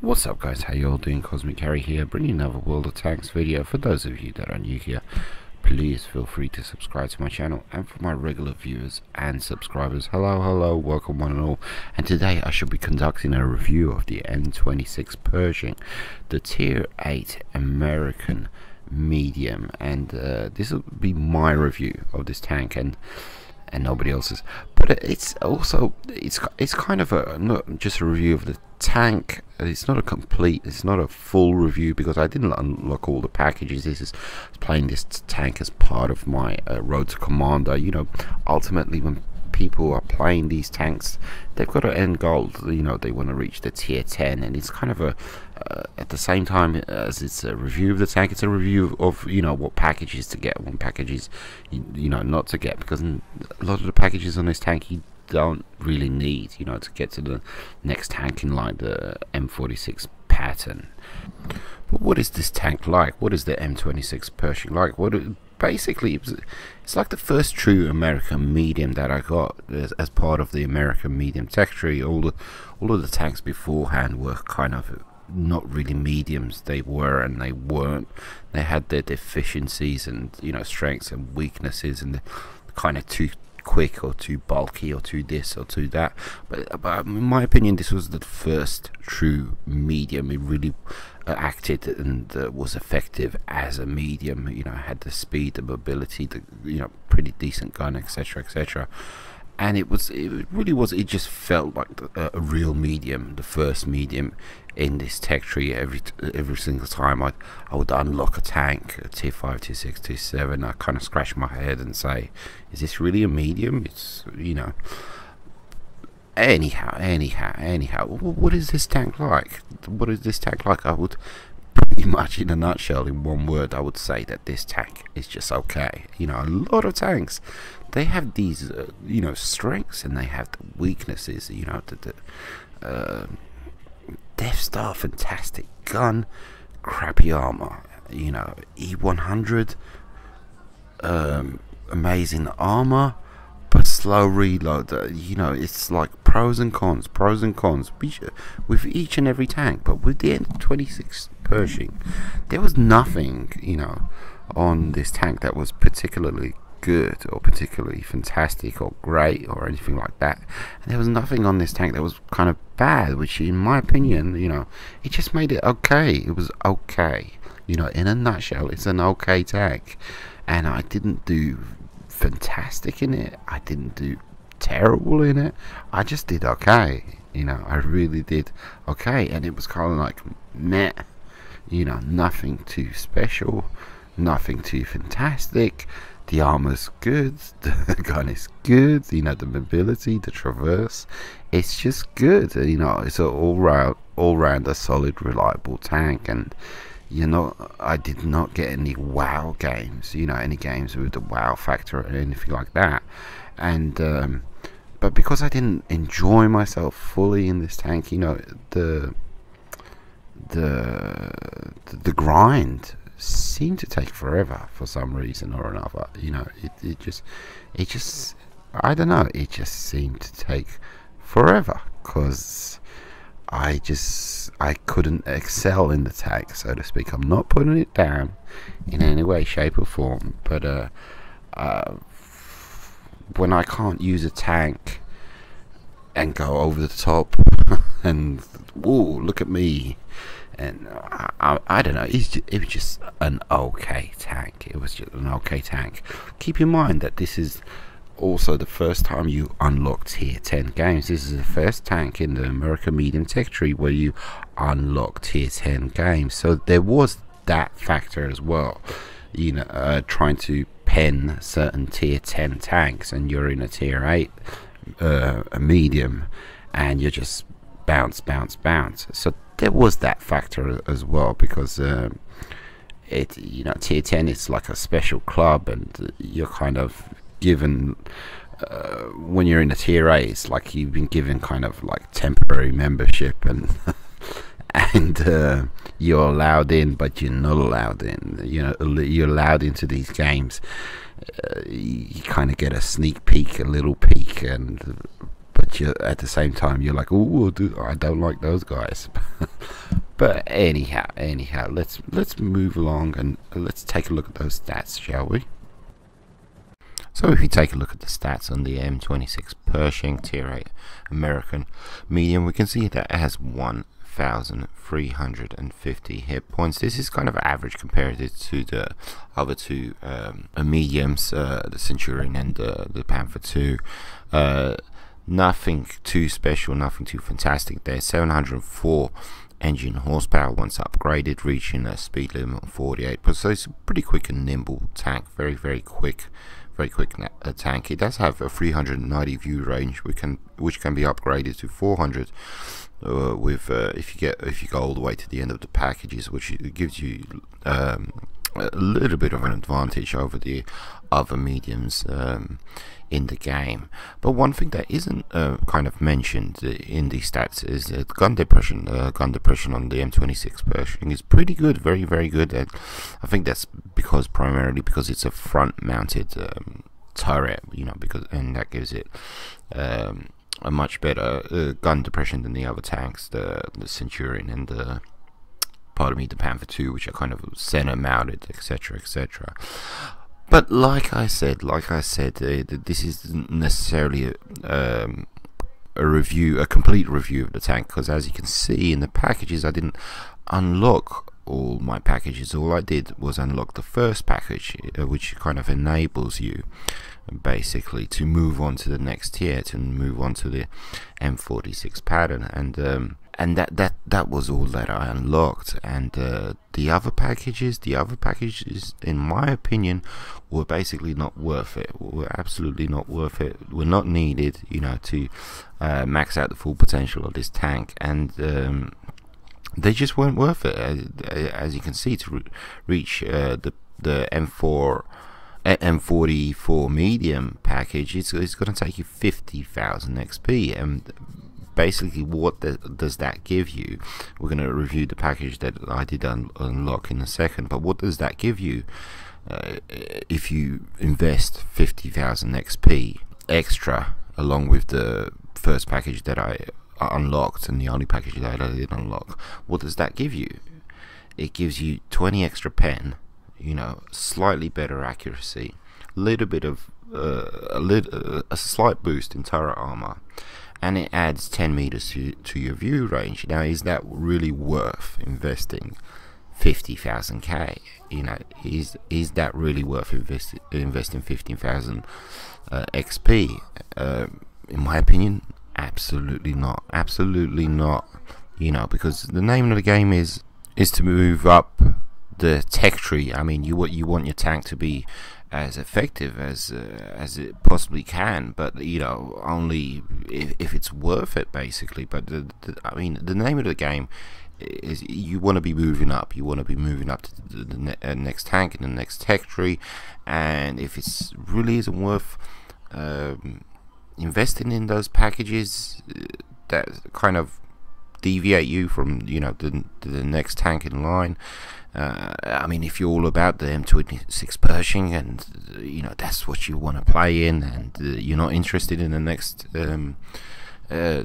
What's up guys, how you all doing? Cosmic Harry here, bringing another World of Tanks video. For those of you that are new here, please feel free to subscribe to my channel, and for my regular viewers and subscribers, hello, welcome one and all. And today I shall be conducting a review of the M26 Pershing, the tier 8 American medium, and this will be my review of this tank and nobody else's. But it's also it's kind of a not just a review of the tank. It's not a full review because I didn't unlock all the packages. This is playing this tank as part of my Road to Commander. You know, ultimately when people are playing these tanks, they've got an end goal. You know, they want to reach the tier 10, and it's kind of a at the same time as it's a review of the tank, it's a review of, you know, what packages to get, what packages you know not to get, because a lot of the packages on this tank you don't really need, you know, to get to the next tank in line, the M26 pattern. But what is this tank like? What is the M26 Pershing like? Basically, it's like the first true American medium that I got as part of the American medium tech tree. All of the tanks beforehand were kind of not really mediums. They were and they weren't. They had their deficiencies and, you know, strengths and weaknesses, and kind of too quick or too bulky or too this or too that. But in my opinion, this was the first true medium. It really acted and was effective as a medium. You know, had the speed, the mobility, the, you know, pretty decent gun, etc, etc. And it really was, it just felt like a real medium, the first medium in this tech tree. Every single time I would unlock a tank, a tier 5, tier 6, tier 7, I kind of scratch my head and say, is this really a medium? It's, you know, anyhow, what is this tank like? What is this tank like? I would pretty much, in a nutshell, in one word, I would say that this tank is just okay. You know, a lot of tanks, they have these you know, strengths, and they have the weaknesses. You know, the Death Star, fantastic gun, crappy armor. You know, E100, amazing armor, but slow reload. You know, it's like pros and cons with each and every tank. But with the M26 Pershing, there was nothing, you know, on this tank that was particularly good or particularly fantastic or great or anything like that. And there was nothing on this tank that was kind of bad, which in my opinion, you know, it just made it okay. It was okay, you know, in a nutshell, it's an okay tank. And I didn't do fantastic in it, I didn't do terrible in it, I just did okay. You know, I really did okay. And it was kind of like meh, you know, nothing too special, nothing too fantastic. The armor's good, the gun is good, you know, the mobility, the traverse, it's just good. You know, it's an all round a solid, reliable tank. And you know, I did not get any wow games, you know, any games with the wow factor or anything like that. And but because I didn't enjoy myself fully in this tank, you know, the grind seemed to take forever for some reason or another. You know, it just I don't know, it just seemed to take forever, because I couldn't excel in the tank, so to speak. I'm not putting it down in any way, shape or form, but when I can't use a tank and go over the top and whoa, look at me, and I don't know, it was just an okay tank. It was just an okay tank. Keep in mind that this is also the first time you unlock tier 10 games. This is the first tank in the American medium tech tree where you unlock tier 10 games, so there was that factor as well. You know, trying to pen certain tier 10 tanks, and you're in a tier 8 a medium, and you just bounce. So there was that factor as well, because it, you know, tier 10 is like a special club, and you're kind of given when you're in a tier 8, it's like you've been given kind of like temporary membership, and and you're allowed in, but you're not allowed in. You know, you're allowed into these games. You kind of get a sneak peek, a little peek, and but but at the same time you're like, oh, I don't like those guys. But anyhow, let's move along and let's take a look at those stats, shall we? So if you take a look at the stats on the M26 Pershing Tier 8 American medium, we can see that it has 1,350 hit points. This is kind of average compared to the other two mediums, the Centurion and the Panther II. Nothing too special, nothing too fantastic there. 704 engine horsepower once upgraded, reaching a speed limit of 48. So it's a pretty quick and nimble tank, very quick tank. It does have a 390 view range, which can be upgraded to 400 if you go all the way to the end of the packages, which gives you a little bit of an advantage over the other mediums in the game. But one thing that isn't kind of mentioned in these stats is gun depression. Gun depression on the M26 Pershing is pretty good, very good. I think that's primarily because it's a front-mounted turret, and that gives it a much better gun depression than the other tanks, the Centurion and the Panther II, which are kind of center mounted, etc. But like I said, this isn't necessarily a complete review of the tank, because as you can see in the packages, I didn't unlock all my packages. All I did was unlock the first package, which kind of enables you basically to move on to the next tier, to move on to the M26 pattern, and that was all that I unlocked. And the other packages, in my opinion, were basically not worth it. Were absolutely not worth it. Were not needed, to max out the full potential of this tank, and they just weren't worth it. As you can see, to reach the M44 medium package, it's going to take you 50,000 XP, and basically what does that give you? We're going to review the package that I did unlock in a second, but what does that give you if you invest 50,000 XP extra along with the first package that I unlocked and the only package that I did unlock? What does that give you? It gives you 20 extra pen, slightly better accuracy, little bit of a slight boost in turret armor, and it adds 10 meters to your view range. Now, is that really worth investing 50,000 K? Is that really worth investing 15,000 XP? In my opinion, absolutely not. Because the name of the game is to move up the tech tree. I mean, you want your tank to be as effective as it possibly can, but only if it's worth it, basically. But I mean, the name of the game is you want to be moving up. You want to be moving up to the next tank and the next tech tree, and if it's really isn't worth investing in those packages that kind of deviate you from the next tank in line. I mean, if you're all about the M26 Pershing and that's what you want to play in, and you're not interested in the next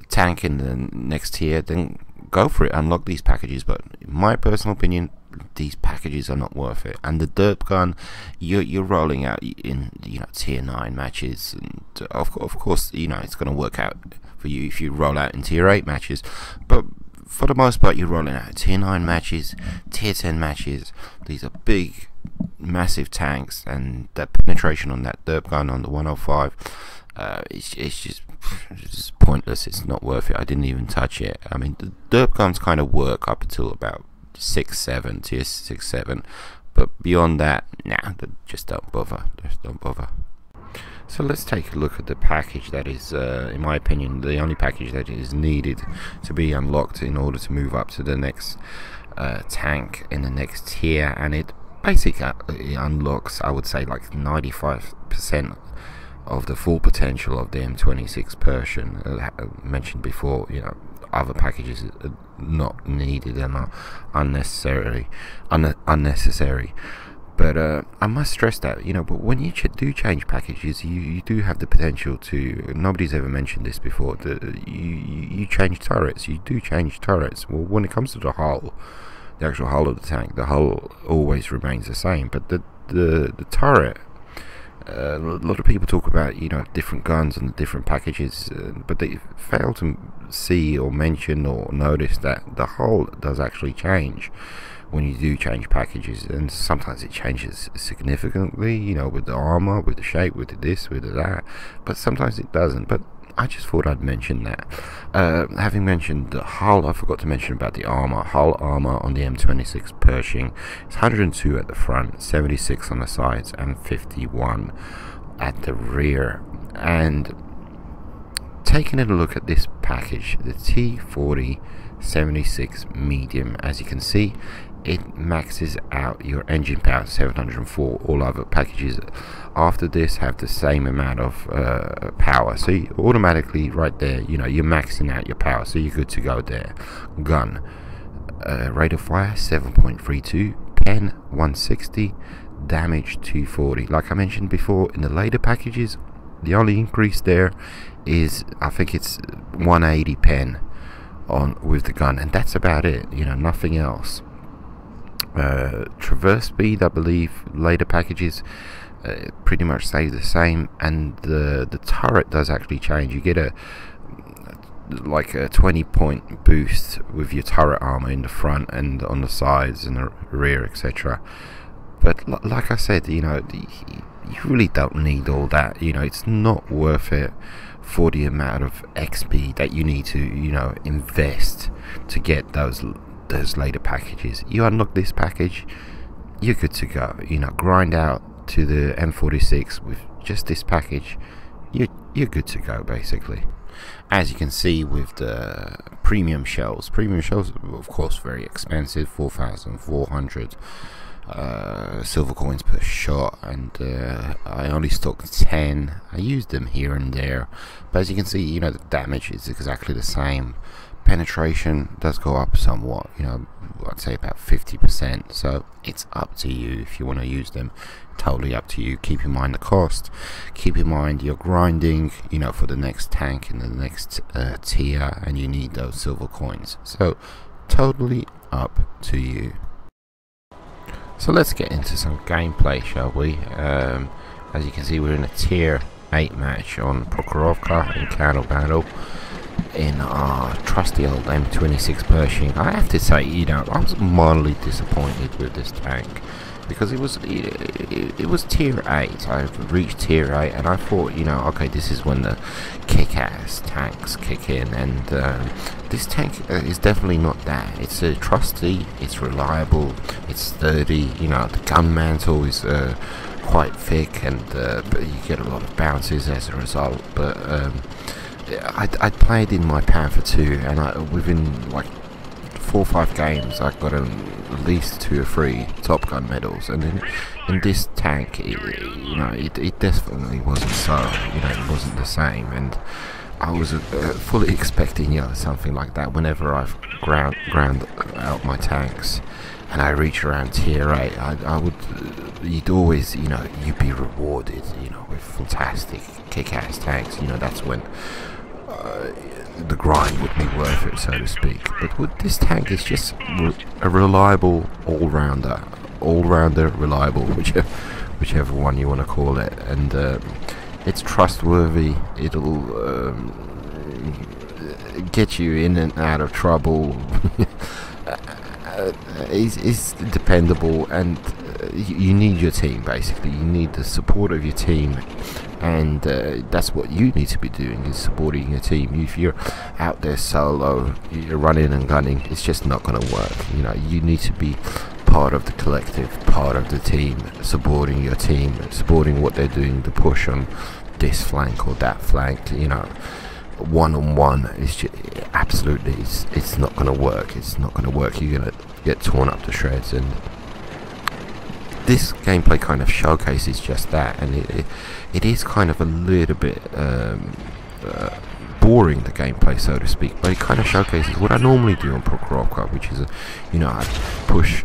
tank in the next tier, then go for it, unlock these packages. But in my personal opinion, these packages are not worth it. And the derp gun, you're rolling out in tier 9 matches, and of course it's going to work out for you if you roll out in tier 8 matches, but for the most part you're rolling out tier 9 matches, tier 10 matches. These are big, massive tanks, and that penetration on that derp gun on the 105, it's just pointless. It's not worth it. I didn't even touch it. I mean, the derp guns kind of work up until about tier 6-7, but beyond that, nah, just don't bother. So let's take a look at the package that is, in my opinion, the only package that is needed to be unlocked in order to move up to the next tank in the next tier, and it basically unlocks, I would say, like 95% of the full potential of the M26 Pershing. I mentioned before, other packages are not needed and are unnecessary. But I must stress that, you know, but when you do change packages, you do have the potential to, nobody's ever mentioned this before, you change turrets, you do change turrets. Well, when it comes to the hull, the actual hull of the tank, the hull always remains the same, but the turret, a lot of people talk about, you know, different guns and different packages, but they fail to see or mention or notice that the hull does actually change when you do change packages, and sometimes it changes significantly, you know, with the armor, with the shape, with this, with that, but sometimes it doesn't. But I just thought I'd mention that. Having mentioned the hull, I forgot to mention about the armor. Hull armor on the M26 Pershing is 102 at the front, 76 on the sides, and 51 at the rear. And taking a look at this package, the T40 76 medium, as you can see, it maxes out your engine power 704. All other packages after this have the same amount of power, so you automatically right there, you know, you're maxing out your power, so you're good to go there. Gun, rate of fire 7.32, pen 160, damage 240. Like I mentioned before, in the later packages, the only increase there is, I think it's 180 pen on with the gun, and that's about it, you know, nothing else. Traverse speed, I believe later packages pretty much stays the same, and the turret does actually change. You get a 20-point boost with your turret armor in the front and on the sides and the rear, etc. But like I said, you know, you really don't need all that. You know, it's not worth it for the amount of XP that you need to, you know, invest to get those later packages. You unlock this package, you're good to go. You know, grind out to the M46 with just this package, you're good to go basically. As you can see with the premium shells, of course very expensive, 4,400 silver coins per shot, and I only stocked 10. I used them here and there, but as you can see, you know, the damage is exactly the same. Penetration does go up somewhat, you know, I'd say about 50%, so it's up to you if you want to use them. Totally up to you. Keep in mind the cost, keep in mind you're grinding, you know, for the next tank and the next tier, and you need those silver coins, so totally up to you. So let's get into some gameplay, shall we? As you can see, we're in a tier 8 match on Prokhorovka in counter battle in our trusty old M26 Pershing. I have to say, you know, I was mildly disappointed with this tank, because it was tier 8. I've reached tier 8, and I thought, you know, okay, this is when the kick-ass tanks kick in, and this tank is definitely not that. It's trusty, it's reliable, it's sturdy. You know, the gun mantle is quite thick, and but you get a lot of bounces as a result. But I played in my Panther 2, and within like 4 or 5 games I got at least 2 or 3 Top Gun medals, and in this tank, you know, it definitely wasn't so. You know, it wasn't the same, and I was fully expecting, you know, something like that whenever I've ground out my tanks and I reach around tier 8. I would, you'd always, you know, you'd be rewarded, you know, with fantastic kick-ass tanks. You know, that's when the grind would be worth it, so to speak. But with this tank, it's just a reliable all-rounder, reliable, whichever one you want to call it, and it's trustworthy. It'll get you in and out of trouble. It's dependable, and you need your team, basically. You need the support of your team, and that's what you need to be doing, is supporting your team. If you're out there solo, you're running and gunning, it's just not going to work. You know, you need to be part of the collective, part of the team, supporting your team, supporting what they're doing, the push on this flank or that flank. You know, one-on-one is just, absolutely, it's not going to work. It's not going to work. You're going to get torn up to shreds, and this gameplay kind of showcases just that, and it is kind of a little bit boring, the gameplay, so to speak, but it kind of showcases what I normally do on Prokhorovka, which is, you know, I push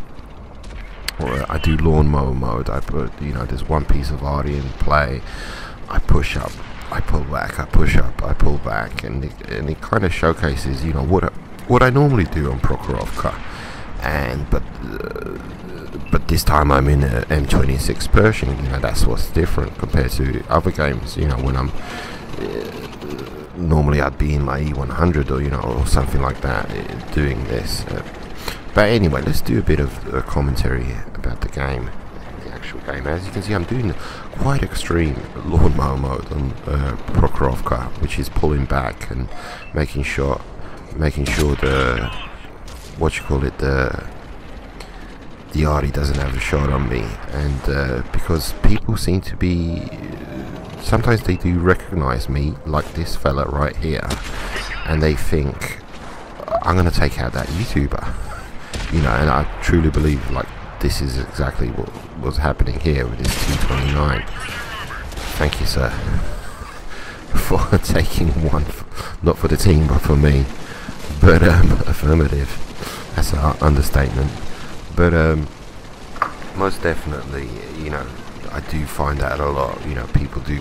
or I do lawnmower mode. I put, you know, there's one piece of arty in play. I push up, I pull back, I push up, I pull back, and it kind of showcases, you know, what I normally do on Prokhorovka. And but this time I'm in a M26 Pershing. You know, that's what's different compared to other games. You know, when I'm normally I'd be in my E100 or, you know, or something like that, doing this. But anyway, let's do a bit of commentary about the game, the actual game. As you can see, I'm doing quite extreme lawnmower mode on Prokhorovka, which is pulling back and making sure the, what you call it, the arty doesn't have a shot on me. And because people seem to be, sometimes they do recognize me, like this fella right here, and they think I'm gonna take out that YouTuber, you know. And I truly believe, like, this is exactly what was happening here with this 229. Thank you, sir, for taking one, not for the team but for me. But affirmative, that's an understatement. But most definitely, you know, I do find that a lot. You know, people do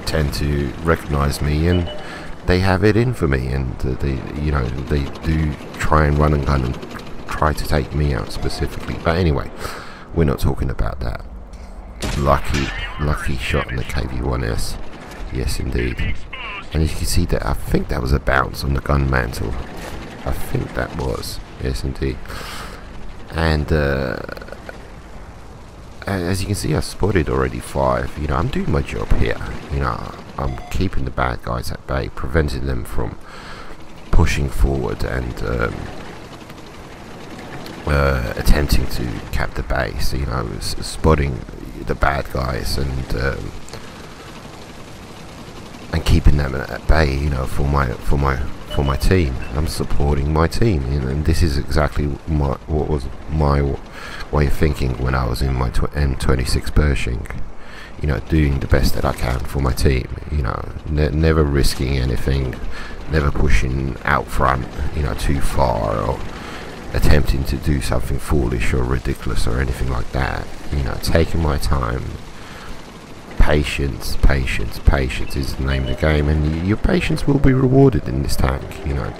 tend to recognize me, and they have it in for me, and they, you know, they do try and run and gun and try to take me out specifically. But anyway, we're not talking about that. Lucky shot on the KV-1S. Yes, indeed. And as you can see, that I think that was a bounce on the gun mantle. I think that was. Yes, indeed. And as you can see, I spotted already 5. You know, I'm doing my job here. You know, I'm keeping the bad guys at bay, preventing them from pushing forward and attempting to cap the base. You know, spotting the bad guys and keeping them at bay. You know, for my team. I'm supporting my team, you know, and this is exactly what was my way of thinking when I was in my M26 Pershing. You know, doing the best that I can for my team. You know, never risking anything, never pushing out front, you know, too far, or attempting to do something foolish or ridiculous or anything like that. You know, taking my time. Patience is the name of the game, and your patience will be rewarded in this tank. You know,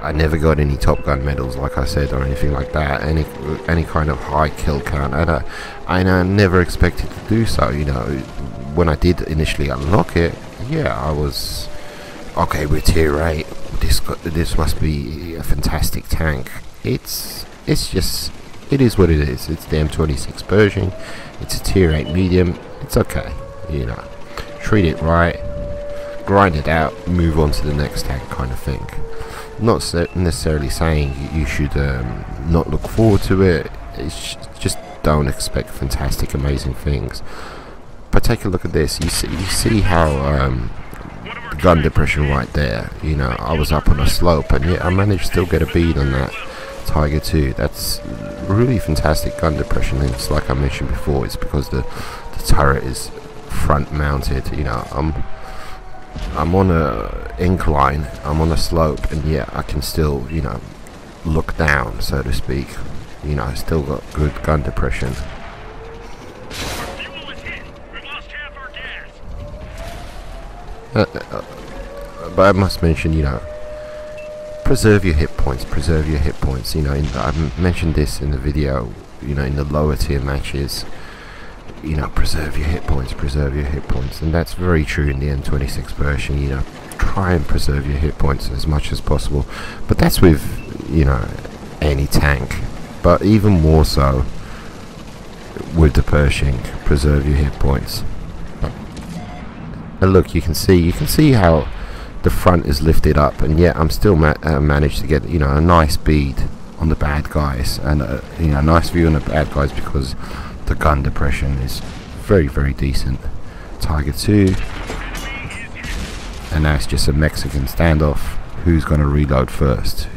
I never got any Top Gun medals, like I said, or anything like that, any kind of high kill count, and I never expected to do so. You know, when I did initially unlock it, yeah, I was okay with tier 8. This must be a fantastic tank. It's just, it is what it is. It's the M26 Pershing. It's a tier 8 medium. It's okay, you know. Treat it right, grind it out, move on to the next tank, kind of thing. Not necessarily saying you should not look forward to it. It's just don't expect fantastic, amazing things. But take a look at this. You see how the gun depression right there. You know, I was up on a slope, and yet I managed to still get a bead on that Tiger 2. That's really fantastic gun depression. And it's like I mentioned before, it's because the turret is front mounted. You know, I'm on a incline, I'm on a slope, and yeah, I can still, you know, look down, so to speak. You know, I still got good gun depression. But I must mention, you know, preserve your hit points, you know. I mentioned this in the video, you know, in the lower tier matches, you know, preserve your hit points, and that's very true in the M26 Pershing. You know, try and preserve your hit points as much as possible, but that's with, you know, any tank, but even more so with the Pershing. Preserve your hit points. And look, you can see how the front is lifted up, and yet I'm still managed to get, you know, a nice bead on the bad guys, and you know, a nice view on the bad guys, because the gun depression is very, very decent. Tiger 2, and now it's just a Mexican standoff. Who's going to reload first?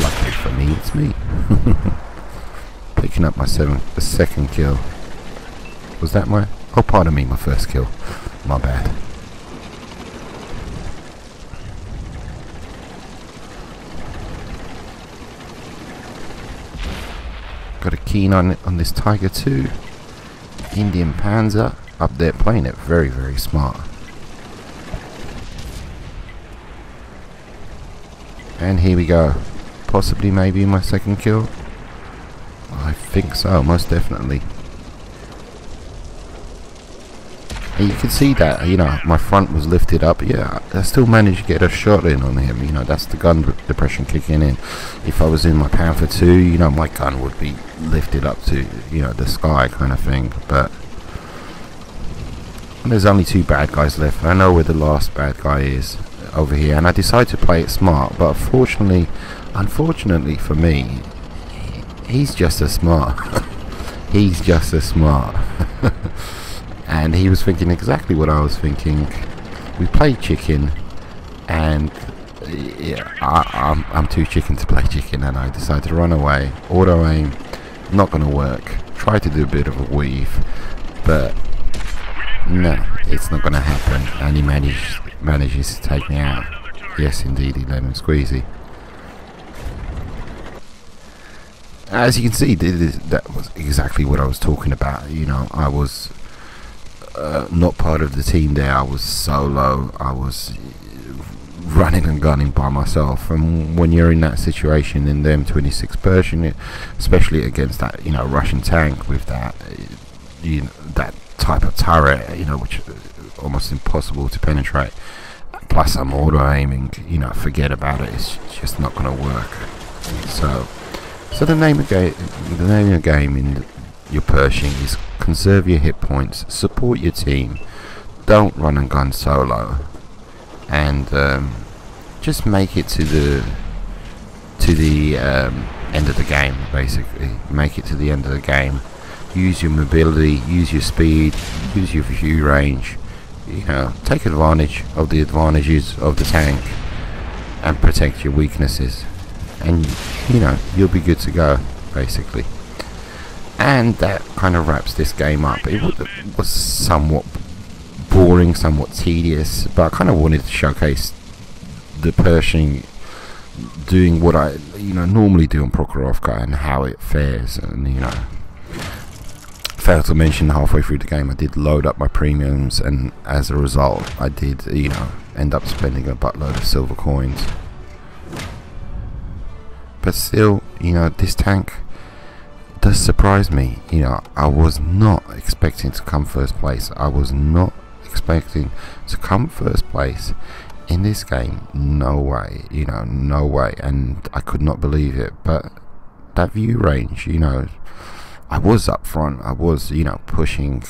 Luckily for me, it's me. Picking up my second kill. Was that my... oh, pardon me, my first kill. My bad. got a keen on this Tiger 2 Indian Panzer up there, playing it very, very smart. And here we go. Possibly maybe my second kill. I think so, most definitely. And you can see that, you know, my front was lifted up. Yeah, I still managed to get a shot in on him. You know, that's the gun depression kicking in. If I was in my Panther 2, you know, my gun would be lifted up to, you know, the sky kind of thing. But there's only 2 bad guys left. I know where the last bad guy is, over here, and I decided to play it smart. But unfortunately for me, he's just as smart. He's just as smart. And he was thinking exactly what I was thinking. We played chicken, and yeah, I'm too chicken to play chicken, and I decided to run away. Auto aim, not gonna work. Try to do a bit of a weave, but no, it's not gonna happen. And he manages to take me out. Yes, indeed, he let him squeezy. As you can see, that was exactly what I was talking about. You know, I was not part of the team there. I was solo. I was running and gunning by myself. And when you're in that situation in the M26 Pershing, especially against that, you know, Russian tank with that, you know, that type of turret, you know, which is almost impossible to penetrate. Plus, I'm auto aiming. You know, forget about it. It's just not going to work. So the name of the game in your Pershing is conserve your hit points, support your team, don't run and gun solo, and just make it to the end of the game. Basically, make it to the end of the game. Use your mobility, use your speed, use your view range. You know, take advantage of the advantages of the tank and protect your weaknesses, and you know, you'll be good to go, basically. And that kind of wraps this game up. It was somewhat boring, somewhat tedious, but I kind of wanted to showcase the Pershing doing what I, you know, normally do on Prokhorovka and how it fares. And you know, failed to mention, halfway through the game I did load up my premiums, and as a result I did, you know, end up spending a buttload of silver coins. But still, you know, this tank does surprise me. You know, I was not expecting to come first place. I was not expecting to come first place in this game. No way, you know, no way. And I could not believe it. But that view range, you know, I was up front. I was, you know, pushing,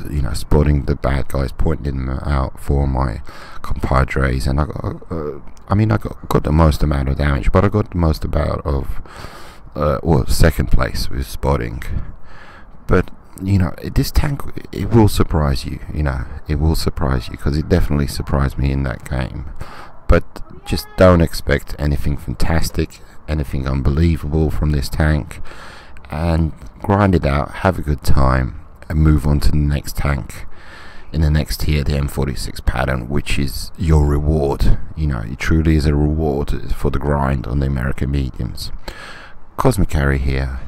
you know, spotting the bad guys, pointing them out for my compadres, and I got the most amount of damage, but I got the most amount of well, second place with spotting. But you know, this tank, it will surprise you. You know, it will surprise you, because it definitely surprised me in that game. But just don't expect anything fantastic, anything unbelievable from this tank, and grind it out, have a good time, and move on to the next tank in the next tier, the M46 pattern, which is your reward. You know, it truly is a reward for the grind on the American mediums. Cosmic Carry here.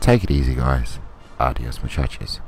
Take it easy, guys. Adios, muchachos.